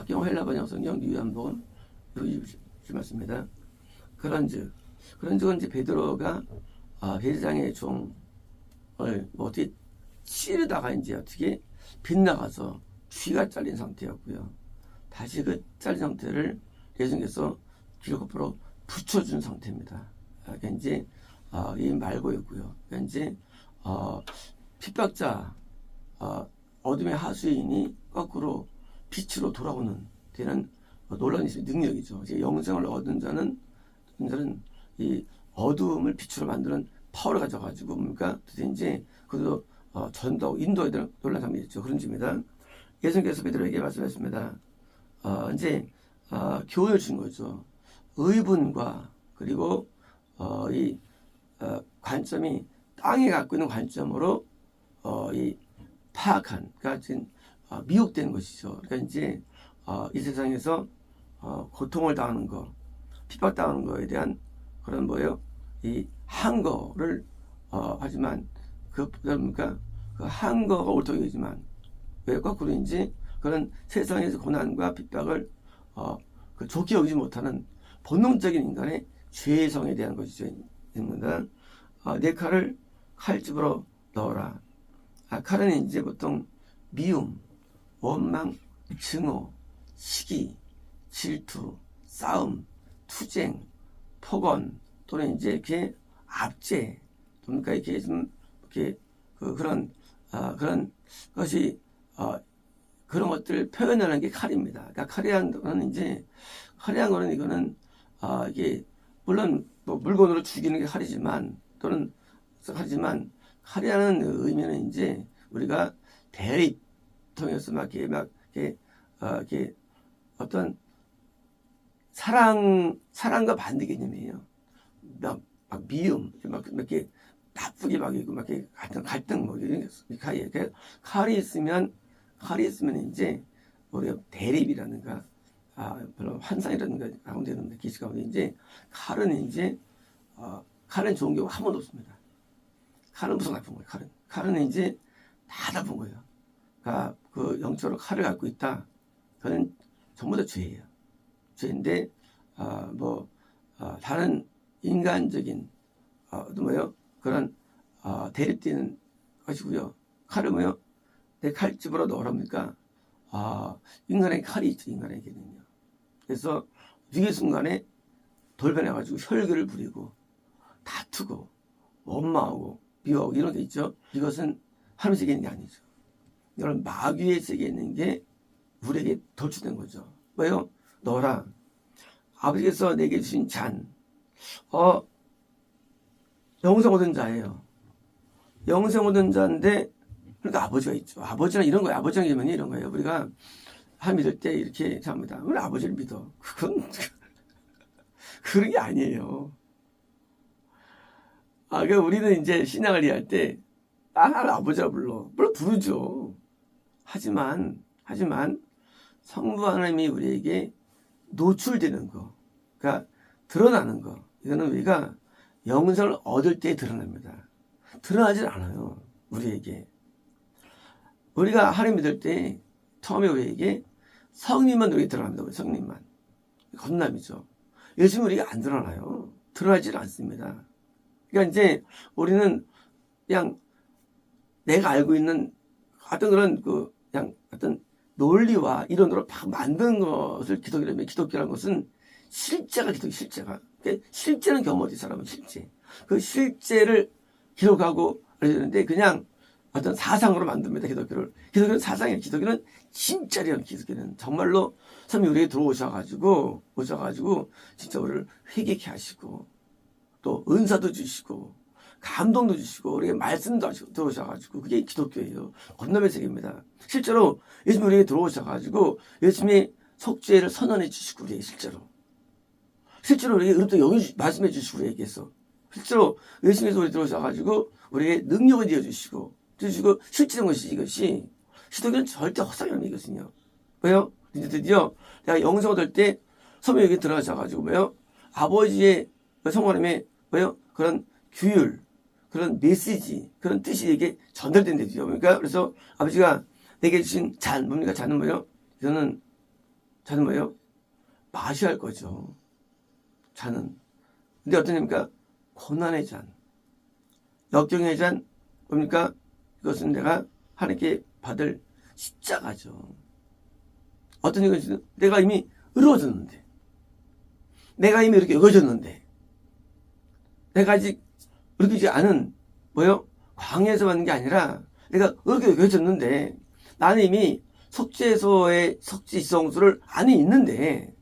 박경호 헬라 번역 성경 뉴요한복음 6지 그런즉은 이제 베드로가 베드장의 종을 뭐 어떻게 치르다가 이제 어떻게 빗나가서 쥐가 잘린 상태였고요. 다시 그 잘린 상태를 예수님께서 기록으로 붙여준 상태입니다. 그러니까 이제 이 말고였고요. 그러니까 이제 핍박자 어둠의 하수인이 거꾸로 빛으로 돌아오는 되는 놀라운 능력이죠. 이제 영생을 얻은 자는 이 어둠을 빛으로 만드는 파워를 가져가지고 뭡니까? 이제 그도 전도하고 인도에 대한 놀라운 장면이 있죠. 그런 집입니다. 예수님께서 베드로에게 말씀하셨습니다. 이제 교훈을 준 거죠. 의분과 그리고 이 관점이 땅에 갖고 있는 관점으로 이 파악한, 그러니까 지금 미혹된 것이죠. 그러니까 이제 이 세상에서 고통을 당하는 거, 핍박당하는 거에 대한 그런 뭐예요? 이 한거를 하지만 그러니까 그 한거가 옳다기지만 왜 거꾸로인지 그런 세상에서 고난과 핍박을 좋게 여기지 못하는 본능적인 인간의 죄성에 대한 것이죠. 내 칼을 칼집으로 넣어라. 칼은 이제 보통 미움, 원망, 증오, 시기, 질투, 싸움, 투쟁, 폭언 또는 이제 이렇게 압제, 그러니까 이렇게 좀 이렇게 그런 것이 그런 것들을 표현하는 게 칼입니다. 그러니까 칼이라는 거는 이거는 이게 물론 뭐 물건으로 죽이는 게 칼이지만 칼이라는 의미는 이제 우리가 대립 통해서 이렇게 어떤 사랑과 반대 개념이에요. 막 미움, 이렇게 나쁘게 이고 이렇게 갈등 뭐 이런 게 칼이 있으면 이제 우리가 대립이라든가 별로 환상이라든가 가운데 있는 기시 가운데 이제 칼은 좋은 경우가 한 번도 없습니다. 칼은 무슨 나쁜 거예요. 칼은 이제 다 나쁜 거예요. 그러니까 그 영적으로 칼을 갖고 있다. 그건 전부 다 죄예요. 죄인데 다른 인간적인 그런 대립되는 것이고요. 칼은 뭐요? 내 칼집으로 넣으랍니까? 인간의 칼이 있죠. 인간에게는요. 그래서 위기 순간에 돌변해가지고 혈기를 부리고 다투고 원망하고 미워하고 이런 게 있죠. 이것은 하나님 세계에 있는 게 아니죠. 이런 마귀의 세계에 있는 게 우리에게 도출된 거죠. 왜요? 너라 아버지께서 내게 주신 잔 영생 얻은 자예요. 영생 얻은 자인데 그러니까 아버지가 있죠. 아버지는 이런 거예요. 아버지는 이런 거예요. 우리가 하나님 믿을 때 이렇게 합니다. 우리 아버지를 믿어. 그건 그런 게 아니에요. 그러니까 우리는 이제 신앙을 이해할 때 나를 아버지라 물론 부르죠. 하지만 성부 하나님이 우리에게 노출되는 거, 그러니까 드러나는 거, 이거는 우리가 영생을 얻을 때 드러납니다. 드러나질 않아요. 우리에게. 우리가 하나님 믿을 때 처음에 우리에게 성님만 우리에게 드러납니다. 성님만. 건남이죠. 예수는 우리가 안 드러나요. 드러나질 않습니다. 그러니까 이제 우리는 그냥 내가 알고 있는 어떤 그냥 어떤 논리와 이론으로 막 만든 것을 기독교라면, 기독교라는 것은 실제가 실제가. 그러니까 실제는 경험하지, 사람은 실제. 그 실제를 기록하고 알려주는데 그냥 어떤 사상으로 만듭니다, 기독교를. 기독교는 사상이에요. 기독교는 진짜래요, 기독교는. 정말로 선생님이 우리에게 들어오셔가지고 진짜 우리를 회개케 하시고 또 은사도 주시고 감동도 주시고 우리에게 말씀도 하시고 들어오셔가지고 그게 기독교예요. 건너의 세계입니다. 실제로 예수님이 우리에게 들어오셔가지고 예수님이 속죄를 선언해 주시고 우리에게 실제로 우리에게 의롭다 여기 말씀해 주시고 우리에게서 실제로 예수님께서 우리 들어오셔가지고 우리에게 능력을 이어주시고 실제된 것이 이것이 기독교는 절대 헛소리 아닌 이것은요. 왜요? 이제 드디어 내가 영생 얻을 때 성령이 여기 들어가셔가지고 뭐요? 아버지의 성령님의 뭐요? 그런 규율, 그런 메시지, 그런 뜻이 이게 전달된대죠. 그러니까 그래서 아버지가 내게 주신 잔, 뭡니까? 잔은 뭐요? 이거는 자는 뭐예요? 마셔야 할 거죠. 자는. 근데 어떤 입니까? 고난의 잔, 역경의 잔, 뭡니까? 이것은 내가 하나님께 받을 십자가죠. 어떤 이것은 내가 이미 이루어졌는데, 내가 이미 이렇게 여겨졌는데, 내가 아직 이루어지지 않은 뭐요? 광야에서 받는 게 아니라 내가 이렇게 여겨졌는데, 나는 이미 속죄소의 속죄지성소를 안에 있는데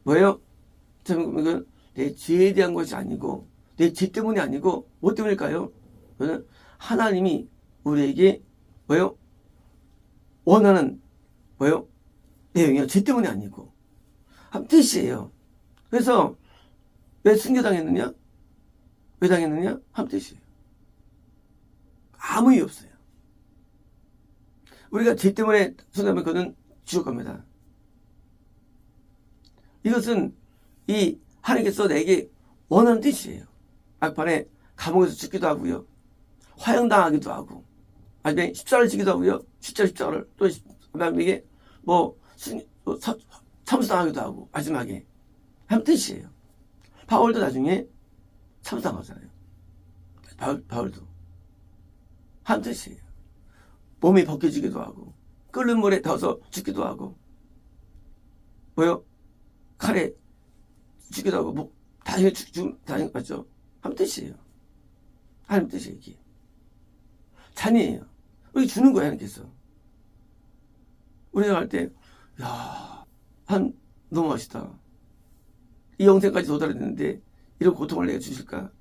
뭐예요? 이건 내 죄에 대한 것이 아니고 내 죄 때문이 아니고 뭐 때문일까요? 그는 하나님이 우리에게 뭐예요? 원하는 뭐예요? 내용이요. 죄 때문이 아니고 한 뜻이에요. 그래서 왜 순교당했느냐? 왜 당했느냐? 한 뜻이에요. 아무 이유 없어요. 우리가 죄 때문에 순교하면 그는 지옥 갑니다. 이것은 이 하나님께서 내게 원하는 뜻이에요. 막판에 감옥에서 죽기도 하고요. 화형당하기도 하고, 아니면 십자가를 지기도 하고요. 십자가를 또 이게 참수당하기도 하고, 마지막에 한 뜻이에요. 바울도 나중에 참수당하잖아요. 바울도 한 뜻이에요. 몸이 벗겨지기도 하고, 끓는 물에 닿아서 죽기도 하고, 뭐요? 칼에 죽기도 하고, 다시 다시 맞죠? 한 뜻이에요. 하나님 뜻이에요, 이게. 잔이에요. 우리 주는 거야, 하나님께서. 우리가 할 때, 너무 멋있다. 이 영생까지 도달했는데, 이런 고통을 내가 주실까?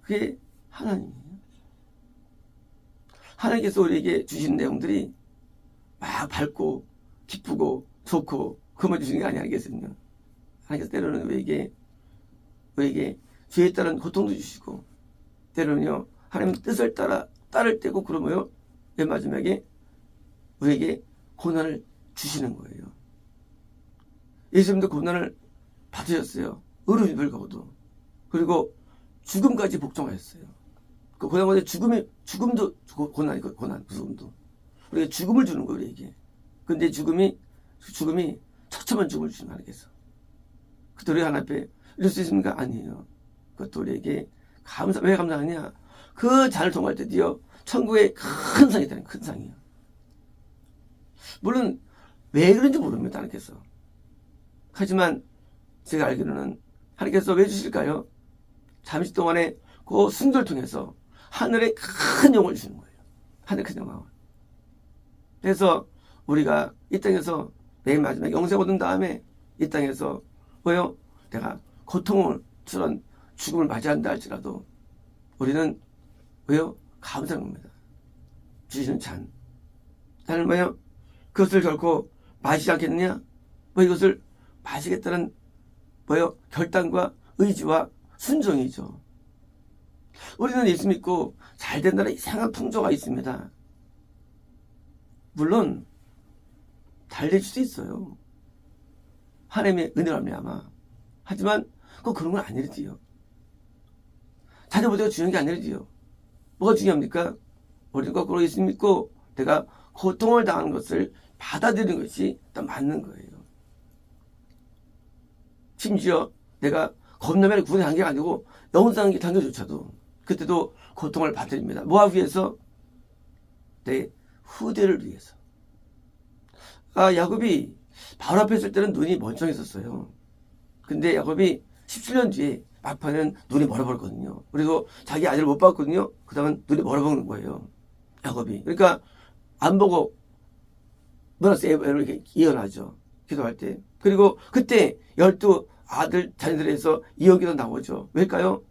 그게 하나님이에요. 하나님께서 우리에게 주신 내용들이 막 밝고, 기쁘고, 좋고, 그만 주시는 게 아니겠습니까? 하나님께서 때로는 우리에게 죄에 따른 고통도 주시고, 때로는요, 하나님 뜻을 따를 때고, 그러면요, 맨 마지막에 우리에게 고난을 주시는 거예요. 예수님도 고난을 받으셨어요. 의로움이 불가고도. 그리고 죽음까지 복종하셨어요. 그 고난보다 죽음도 고난이고, 죽음도. 우리가 죽음을 주는 거예요, 우리에게. 근데 죽음이 처참한 죽음을 주는 하나님께서. 그것도 우리 하나님 앞에 이럴 수 있습니까? 아니에요. 그것도 우리에게 왜 감사하냐? 그 잔을 통할 때 드디어 천국의 큰 상이 있다는 큰 상이에요. 물론 왜 그런지 모릅니다, 하나님께서. 하지만 제가 알기로는 하나님께서 왜 주실까요? 잠시 동안에 그 순교를 통해서 하늘에 큰 영광을 주는 거예요. 하늘의 큰 영광을. 그래서 우리가 이 땅에서 맨 마지막에 영생 얻은 다음에 이 땅에서 뭐요? 내가 고통을 주는 죽음을 맞이한다 할지라도 우리는 왜요? 감사한 겁니다. 주시는 잔. 잔을 뭐요? 그것을 결코 마시지 않겠느냐? 이것을 마시겠다는 뭐요? 결단과 의지와 순종이죠. 우리는 예수 믿고 잘 된다는 이상한 풍조가 있습니다. 물론 잘 될 수도 있어요. 하나님의 은혜로 말미암아. 하지만 꼭 그런 건 아니지요. 자녀보다가 중요한 게 아니지요. 뭐가 중요합니까? 우리는 거꾸로 예수 믿고 내가 고통을 당하는 것을 받아들이는 것이 더 맞는 거예요. 심지어 내가 겁나면 구원의 단계가 아니고 영생 단계조차도 그때도 고통을 받아들입니다. 뭐하기 위해서? 내 후대를 위해서. 야곱이 바로 앞에 있을 때는 눈이 멀쩡했었어요. 근데 야곱이 17년 뒤에 막판에는 눈이 멀어버렸거든요. 그리고 자기 아들을 못 봤거든요. 그 다음은 눈이 멀어버린 거예요. 야곱이. 그러니까 안 보고 몰랐어요. 이렇게 예언하죠. 기도할 때. 그리고 그때 12 아들 자녀들에서 이야기도 나오죠. 왜일까요?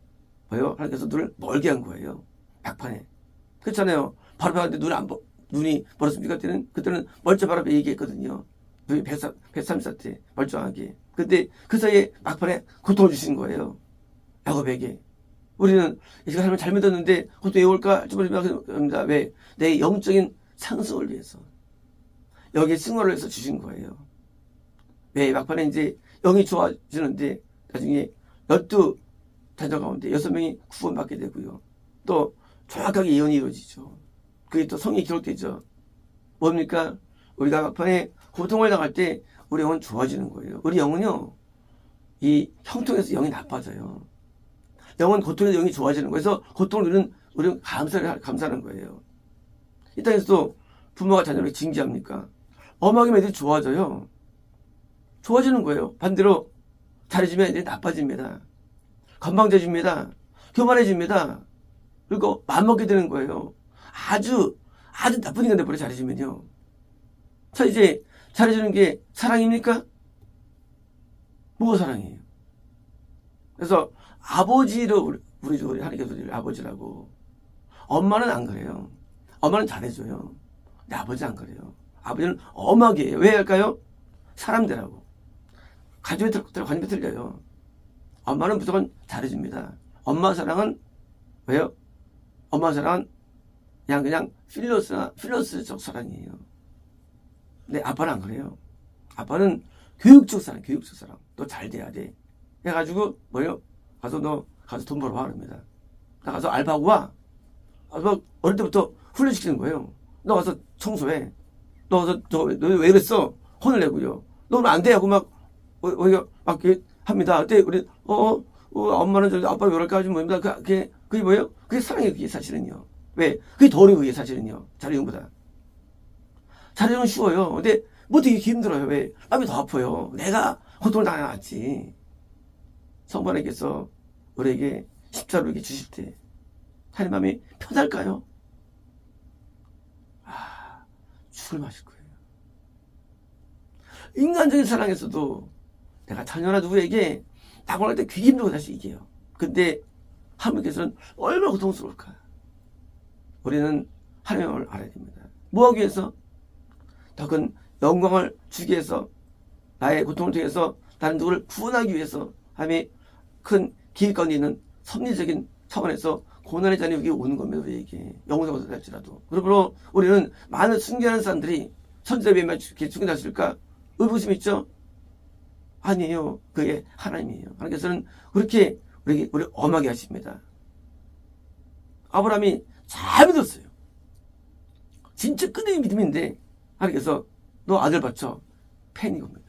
뭐요? 하나님께서 눈을 멀게 한 거예요. 막판에. 그렇잖아요. 바로 앞에 눈이 멀었습니까? 그때는 멀쩡 바로 앞에 얘기했거든요. 눈이 134때 멀쩡하게. 근데 그 사이에 막판에 고통을 주신 거예요. 야곱에게. 우리는 이제 삶을 잘 믿었는데 고통 왜 올까? 합니다. 왜? 내 영적인 상승을 위해서. 여기에 승화를 해서 주신 거예요. 왜? 막판에 이제 영이 좋아지는데 나중에 12 자녀 가운데 6명이 구원받게 되고요. 또 정확하게 예언이 이루어지죠. 그게 또 성경에 기록되죠. 뭡니까? 우리가 막판에 고통을 당할 때 우리 영은 좋아지는 거예요. 우리 영은요, 이 형통에서 영이 나빠져요. 영은 고통에서 영이 좋아지는 거예요. 그래서 고통을 우리는 감사하는 거예요. 이 땅에서도 부모가 자녀를 징계합니까? 엄하게 애들이 좋아져요. 좋아지는 거예요. 반대로 잘해주면 애들이 나빠집니다. 건방져집니다. 교만해집니다. 그리고 맘먹게 되는 거예요. 아주 나쁜 인간 돼버려 잘해주면요. 자, 이제 잘해주는 게 사랑입니까? 뭐가 사랑이에요? 그래서 아버지로 우리 하나님께서 우리를 아버지라고. 엄마는 안 그래요. 엄마는 잘해줘요. 근데 아버지는 안 그래요. 아버지는 엄하게 해요. 왜 할까요? 사람들하고. 가족에 관심이 틀려요. 엄마는 무조건 잘해줍니다. 엄마 사랑은 왜요? 엄마 사랑은 그냥 필러스적 사랑이에요. 근데 아빠는 안 그래요. 아빠는 교육적 사랑. 너 잘 돼야 돼. 해가지고 뭐예요? 가서 돈 벌어와 그럽니다. 나 가서 알바하고 와. 어릴 때부터 훈련시키는 거예요. 너 가서 청소해. 너 왜 그랬어? 혼을 내고요. 너는 안 돼 하고 막 합니다. 그때 우리 엄마는 아빠 왜 그럴까 하지 뭐입니다. 그게 뭐예요? 그게 사랑이에요. 그게 사실은요. 왜? 그게 더 어려워. 그게 사실은요. 잘해주는 것보다. 잘해주는 건 쉬워요. 근데 뭐 되게 힘들어요. 왜? 마음이 더 아파요. 내가 고통을 당해왔지. 성부하나님께서 우리에게 십자로 이렇게 주실 때 하나님 마음이 편할까요? 죽을 맛일 거예요. 인간적인 사랑에서도 내가 자녀나 누구에게 낙원할 때 되게 힘들고 다시 이겨요. 근데 하나님께서는 얼마나 고통스러울까? 우리는 하나님을 알아야 됩니다. 뭐하기 위해서? 더 큰 영광을 주기 위해서, 나의 고통을 통해서 다른 누구를 구원하기 위해서 하나님이 큰 기획 가운데 있는 섭리적인 차원에서 고난의 잔이 여기 오는 겁니다. 우리에게 영혼을 얻을지라도. 그러므로 우리는 많은 순교하는 사람들이 천지자비에만 죽여놨을까? 의구심이 있죠? 아니에요. 그게 하나님이에요. 하나님께서는 그렇게 우리 엄하게 하십니다. 아브라함이 잘 믿었어요. 진짜 끈의 믿음인데 하나님께서 너 아들 받쳐 팬이 겁니다.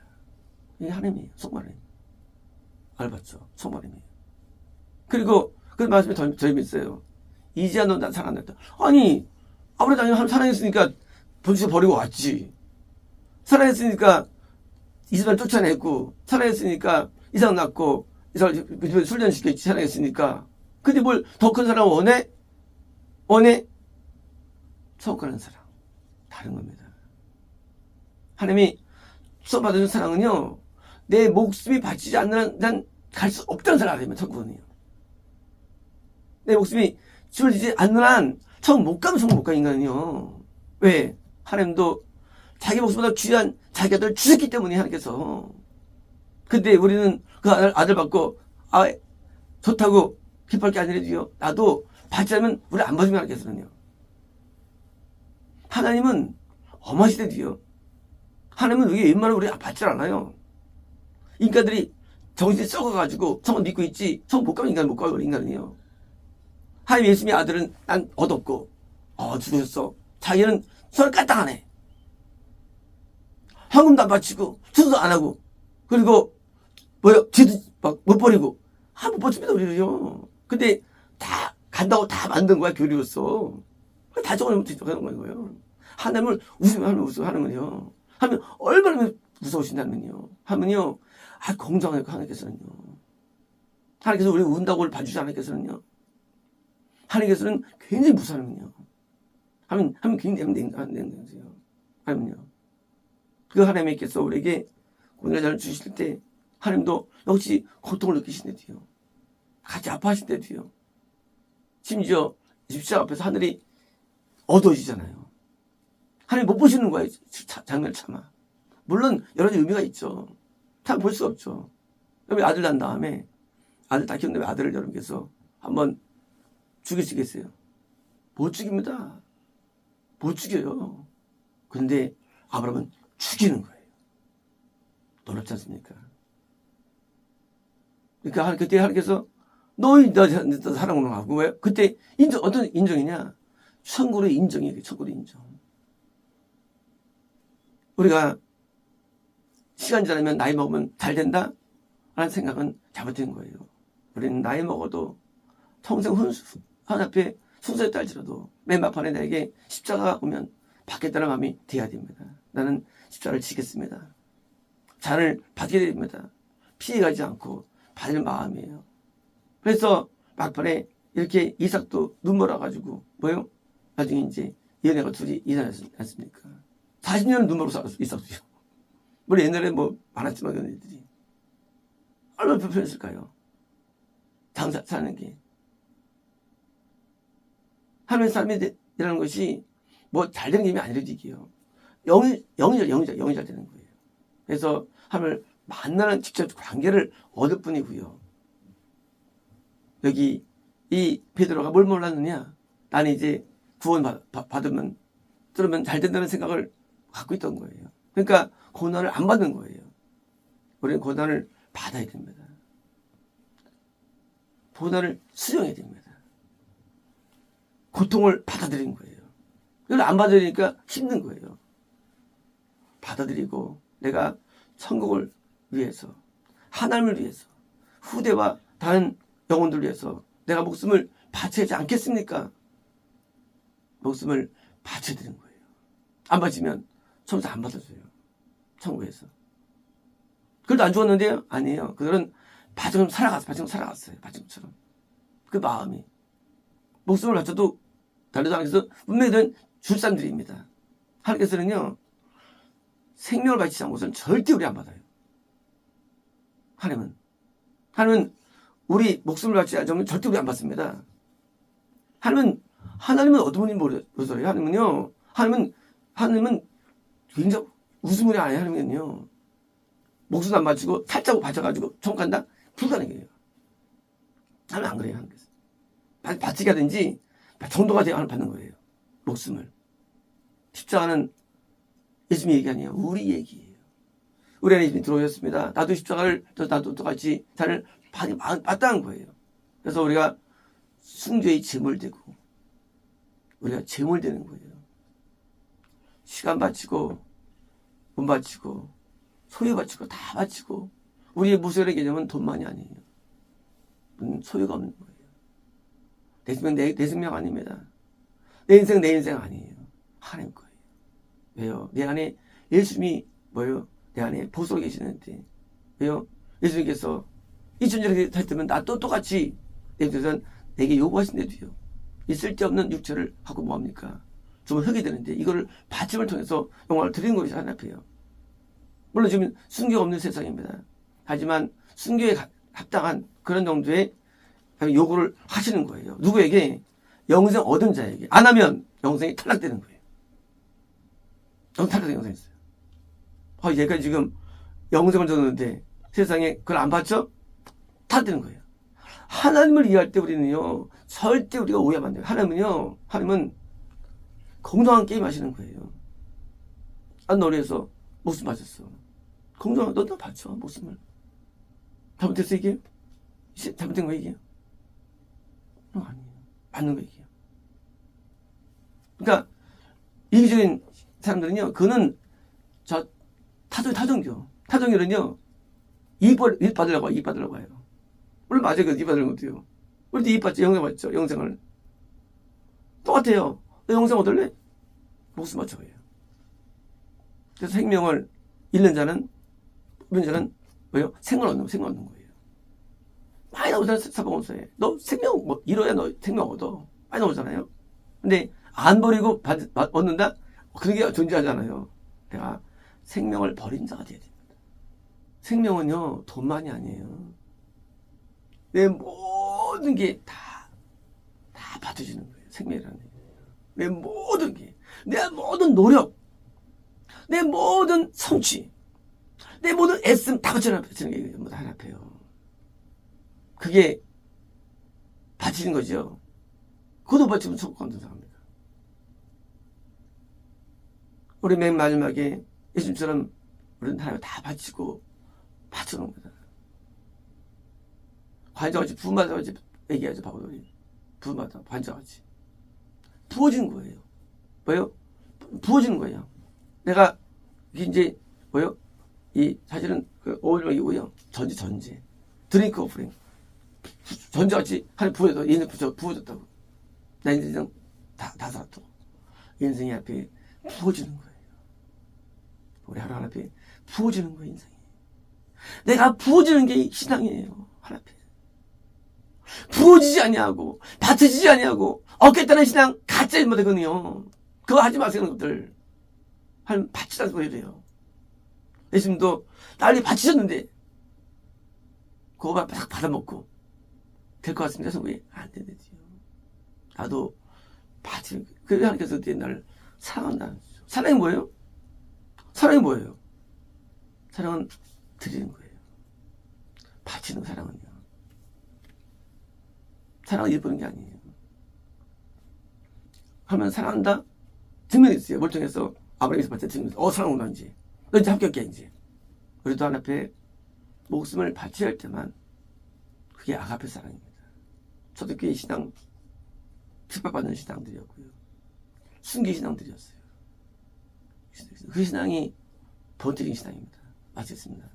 이게 하나님이에요. 속말이에요. 아들 받쳐 속말이에요. 그리고 그 말씀이 더 재밌어요. 이제야 너 나 사랑한다. 아니 아브라함이 하나님 사랑했으니까 본주에 버리고 왔지. 사랑했으니까 이스마엘 쫓아냈고, 사랑했으니까 이삭 낳고, 이삭을 훈련시켰지. 사랑했으니까. 근데 뭘 더 큰 사랑 원해? 소원하는 사랑. 다른 겁니다. 하나님이 수업받은 사랑은요, 내 목숨이 바치지 않는 난 갈 수 없다는 사랑을 하면 천국은요. 내 목숨이 지워지지 않는 한 천국 못 가면 천국 못 가, 인간은요. 왜? 하나님도 자기 목숨보다 귀한 자기 아들을 주셨기 때문에 하나님께서. 근데 우리는 그 아들 받고 좋다고 기뻐할 게 아니라도요. 나도 받지 않으면 우리 안 받으면 하나님께서는요. 하나님은 엄하시대도요. 하나님은 우리 웬만하면 우리 받지 않아요. 인간들이 정신이 썩어가지고 성을 믿고 있지 성 못 가면 인간 못 가요. 인간은요. 하나님 예수님의 아들은 난 얻었고 죽으셨어. 자기는 손을 까딱하네. 헌금도 안 바치고 수도 안 하고 그리고 쥐도 막 못 버리고 못 버팁니다 우리는요. 근데 다 간다고 다 만든 거야 교리로서. 다 적어놓으면 하는 거예요. 하나님을 웃으면 하나님은요. 하나님 얼마나 무서우신다면요. 하면요. 공정하게 하나님께서는요. 하나님께서 우리 운다고 봐주지 않으께서는요. 하나님께서는 굉장히 무서워하는요. 하면 굉장히 냉정하세요. 하면요. 그 하나님께서 우리에게 고난의 잔을 주실 때 하나님도 역시 고통을 느끼신대도요. 같이 아파하신대도요. 심지어 십자가 앞에서 하늘이 어두워지잖아요. 하나님 못 보시는 거예요. 장면을 참아. 물론 여러 가지 의미가 있죠. 참 볼 수가 없죠. 여러분 아들 낳은 다음에 아들 다 키운 다음에 아들을 여러분께서 한번 죽이시겠어요? 못 죽입니다. 못 죽여요. 근데 아브라함은 죽이는 거예요. 놀랍지 않습니까? 그러니까 그때 하나님께서 너 사랑으로 하고 왜? 그때 어떤 인정이냐? 천국의 인정이에요. 천국의 인정. 우리가 시간 지나면 나이 먹으면 잘 된다? 라는 생각은 잘못된 거예요. 우리는 나이 먹어도 평생 하나님의 순서에 딸지라도 맨 막판에 나에게 십자가가 오면 받겠다는 마음이 돼야 됩니다. 나는 십자가를 지겠습니다. 잔을 받게 됩니다. 피해가지 않고 받을 마음이에요. 그래서 막판에 이렇게 이삭도 눈물 와가지고 뭐요? 나중에 이제 연애가 둘이 일어나지 않습니까? 40년을 눈물로 살았어, 이삭도요. 물론 옛날에 뭐 많았지만 연애들이 얼마나 불편했을까요? 장사 사는 게. 하나님의 삶이라는 것이 뭐 잘 되는 게 아니라 이게요. 영이 잘 되는 거예요. 그래서 하나님을 만나는 직접 관계를 얻을 뿐이고요. 여기 이 베드로가 뭘 몰랐느냐? 나는 이제 구원 받으면 들으면 잘 된다는 생각을 갖고 있던 거예요. 그러니까 고난을 안 받는 거예요. 우리는 고난을 받아야 됩니다. 고난을 수용해야 됩니다. 고통을 받아들이는 거예요. 이걸 안 받아들이니까 힘든 거예요. 받아들이고 내가 천국을 위해서, 하나님을 위해서, 후대와 다른 영혼들 위해서 내가 목숨을 바쳐야 하지 않겠습니까? 목숨을 바쳐야 되는 거예요. 안 바치면 처음부터 안 받아줘요. 천국에서. 그래도 안 죽었는데요? 아니에요. 그들은 바지처럼 살아갔어요. 바지처럼. 그 마음이. 목숨을 바쳐도 다른 상황에서 분명히 줄 사람들입니다. 하나님께서는요, 생명을 바치지 않고서는 절대 우리 안 받아요. 하나님은 우리 목숨을 바치지 않으면 절대 우리 안 받습니다. 하나님은 어떤 분인지 모르세요. 하나님은 굉장히 웃음이 아니에요. 하나님은요, 목숨 안 바치고 살짝 바쳐가지고 총간다? 불가능해요. 하나님 안 그래요. 하나님께서. 바치게 하든지 정도가 돼야 하나님 받는 거예요. 목숨을. 십자가는 예수님이 얘기 아니에요. 우리 얘기예요. 우리 안에 예수님이 들어오셨습니다. 나도 십자가를 나도 똑같이 자를 받다는 거예요. 그래서 우리가 숭죄의 제물되고 우리가 제물되는 거예요. 시간 바치고 돈 바치고 소유 바치고 다 바치고 우리의 무소유의 개념은 돈만이 아니에요. 소유가 없는 거예요. 내 생명 내 생명 아닙니다. 내 인생 아니에요. 하나님 거예요. 왜요? 내 안에 예수님이 뭐예요? 내 안에 보석이 계시는데 왜요? 예수님께서 이 존재를 했다면 나도 똑같이 내게 요구하신데도요. 이 쓸데없는 육체를 갖고 뭐합니까? 좀 흙이 되는데 이거를 바침을 통해서 영광을 드리는 것이 하나님 앞이에요. 물론 지금 순교가 없는 세상입니다. 하지만 순교에 합당한 그런 정도의 요구를 하시는 거예요. 누구에게? 영생 얻은 자에게. 안 하면 영생이 탈락되는 거예요. 탈락된 영생이 있어요. 얘가 지금 영생을 줬는데 세상에 그걸 안 받죠? 탈락되는 거예요. 하나님을 이해할 때 우리는요, 절대 우리가 오해하면 안 돼요. 하나님은 공정한 게임 하시는 거예요. 너리에서 목숨 바쳤어. 공정한, 너도 바쳐, 목숨을. 잘못했어, 이게? 잘못된 거 이게요? 아니에요. 맞는 거 이게요. 그러니까, 이기적인 사람들은요, 그는 타종교. 타종교는요, 이익 받으려고 해요. 물론 맞아요. 이익 받으려고 해요. 우리도 이익 받죠. 영생 받죠. 영생을. 똑같아요. 너 영생 얻을래? 목숨 바쳐요. 그래서 생명을 잃는 자는 뭐예요? 생명을 얻는 거예요. 많이 나오잖아요. 사방원서에. 너 생명 잃어야 너 생명 얻어. 많이 나오잖아요. 근데 안 버리고 얻는다? 그런 게 존재하잖아요. 내가 생명을 버린 자가 돼야 됩니다. 생명은요, 돈만이 아니에요. 내 모든 게 다 받쳐주는 거예요. 생명이라는 게. 내 모든 게, 내 모든 노력, 내 모든 성취, 내 모든 애씀 다 바치는 게 전부 다 하나 앞에요. 그게 바치는 거죠. 그것도 바치면 천국 가는 사람입니다. 우리 맨 마지막에 예수님처럼 우리는 하나님 다 바치고 바쳐놓은 거다. 관자같이 부마다같이 얘기하죠. 바울이. 부마다 관자같이. 부어지는 거예요. 뭐예요? 부어지는 거예요. 내가 이제 뭐예요? 이 사실은 그 오일명이고요. 전제. 드링크 오프링. 전제같이 하늘 부어도 인생 부어졌다고. 나 인생 다 살았다고. 인생이 앞에 부어지는 거예요. 우리 하나님 앞에 부어지는 거예요, 인생이. 내가 부어지는 게 신앙이에요. 하나님 앞에. 부어지지 아니하고 받쳐지지 아니하고 얻겠다는 신앙 가짜 일모되거든요. 그거 하지 마세요, 그런 것들. 하나님 바치라는 소리래요. 예수님도 난리 바치셨는데 그거만 딱 받아먹고 될 것 같습니다. 그래서 왜 안 되는지요. 나도 바치. 그래서 하나님께서 나를 사랑한다는 거죠. 사랑이 뭐예요? 사랑이 뭐예요? 사랑은 드리는 거예요. 바치는 사랑은요. 사랑은 일부는 게 아니에요. 하면 사랑한다? 증명이 있어요. 멀쩡해서 아브라함에서 봤을 때 증명이 사랑한다 이제. 너 이제 합격이야 이제. 우리도 하나님 앞에 목숨을 바쳐야 할 때만 그게 아가페 사랑입니다. 저도 꽤 신앙 핍박받는 신앙들이었고요. 순기 신앙들이었어요. 그 신앙이 번뜩인 신앙입니다. 마치겠습니다.